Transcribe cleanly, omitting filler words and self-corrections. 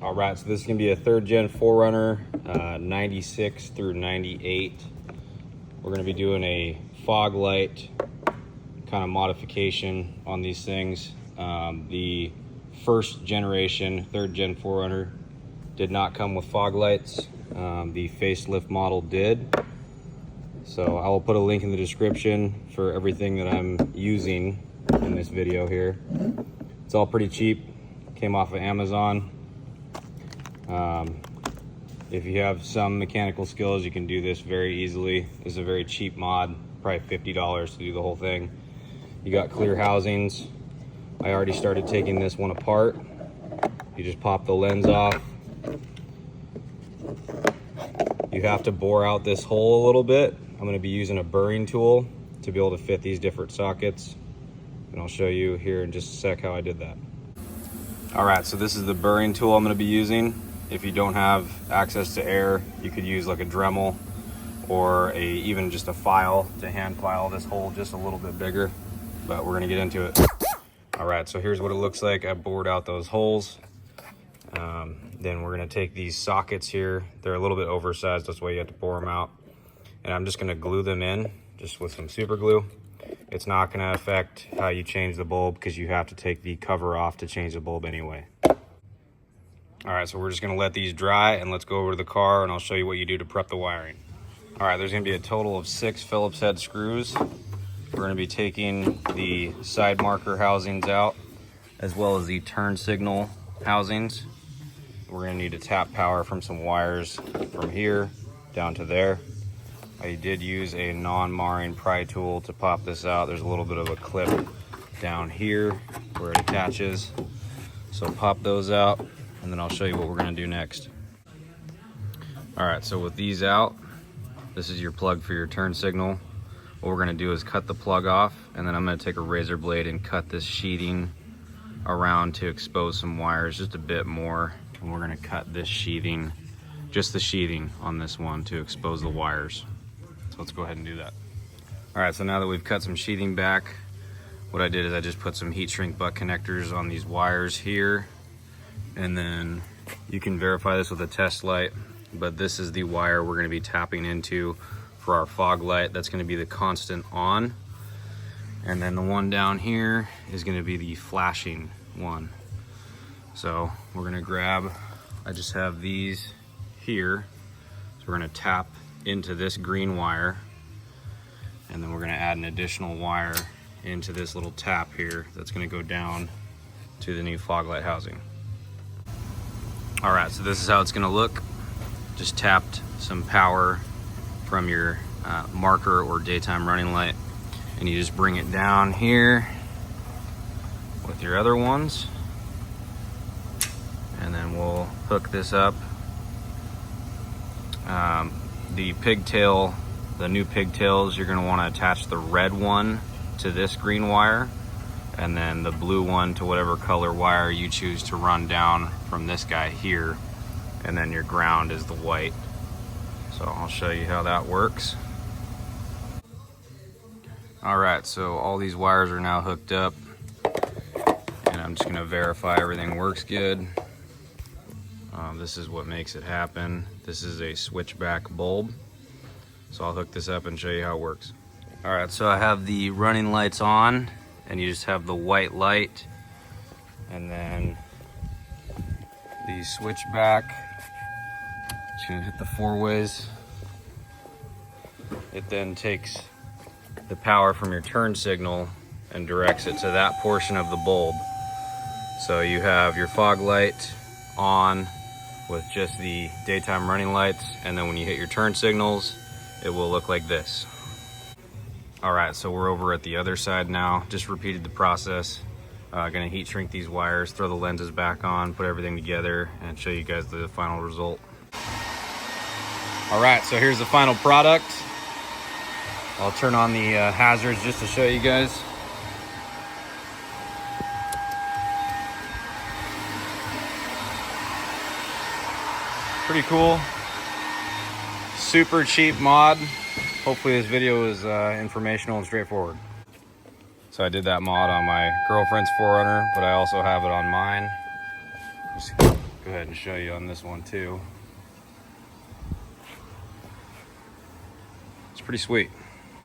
All right, so this is gonna be a 3rd gen 4Runner, 96 through 98. We're gonna be doing a fog light kind of modification on these things. The 1st generation 3rd gen 4Runner did not come with fog lights. The facelift model did. So I will put a link in the description for everything that I'm using in this video here. It's all pretty cheap, came off of Amazon. If you have some mechanical skills, you can do this very easily. This is a very cheap mod, probably $50 to do the whole thing. You got clear housings. I already started taking this one apart. You just pop the lens off. You have to bore out this hole a little bit. I'm going to be using a burring tool to be able to fit these different sockets. And I'll show you here in just a sec how I did that. All right, so this is the burring tool I'm going to be using. If you don't have access to air, you could use like a Dremel or even just a file to hand file this hole just a little bit bigger, but we're going to get into it. All right, so here's what it looks like. I bored out those holes. Then we're going to take these sockets here. They're a little bit oversized, that's why you have to bore them out. And I'm just going to glue them in just with some super glue. It's not going to affect how you change the bulb because you have to take the cover off to change the bulb anyway. All right, so we're just going to let these dry and let's go over to the car and I'll show you what you do to prep the wiring. All right, there's going to be a total of 6 Phillips head screws. We're going to be taking the side marker housings out as well as the turn signal housings. We're going to need to tap power from some wires from here down to there. I did use a non-marring pry tool to pop this out. There's a little bit of a clip down here where it attaches. So pop those out and then I'll show you what we're going to do next. All right, so with these out, this is your plug for your turn signal. What we're going to do is cut the plug off and then I'm going to take a razor blade and cut this sheathing around to expose some wires just a bit more. And we're going to cut this sheathing, just the sheathing on this one to expose the wires. So let's go ahead and do that. All right, so now that we've cut some sheathing back, what I did is I just put some heat shrink butt connectors on these wires here. And then you can verify this with a test light, but this is the wire we're going to be tapping into for our fog light. That's going to be the constant on. And then the one down here is going to be the flashing one. So we're going to grab, I just have these here. So we're going to tap into this green wire and then we're going to add an additional wire into this little tap here that's going to go down to the new fog light housing. All right, so this is how it's going to look. Just tapped some power from your marker or daytime running light and you just bring it down here with your other ones and then we'll hook this up. The pigtail, the new pigtails, you're going to want to attach the red one to this green wire and then the blue one to whatever color wire you choose to run down from this guy here, and then your ground is the white. So I'll show you how that works. All right, so all these wires are now hooked up and I'm just going to verify everything works good. This is what makes it happen. This is a switchback bulb. So I'll hook this up and show you how it works. All right, so I have the running lights on and you just have the white light and then the switchback. Just gonna hit the 4 ways. It then takes the power from your turn signal and directs it to that portion of the bulb. So you have your fog light on with just the daytime running lights, and then when you hit your turn signals, it will look like this. All right, so we're over at the other side now. Just repeated the process. Gonna heat shrink these wires, throw the lenses back on, put everything together, and show you guys the final result. All right, so here's the final product. I'll turn on the hazards just to show you guys. Pretty cool. Super cheap mod. Hopefully this video is informational and straightforward. So I did that mod on my girlfriend's 4Runner, but I also have it on mine. Just Go ahead and show you on this one too. It's pretty sweet.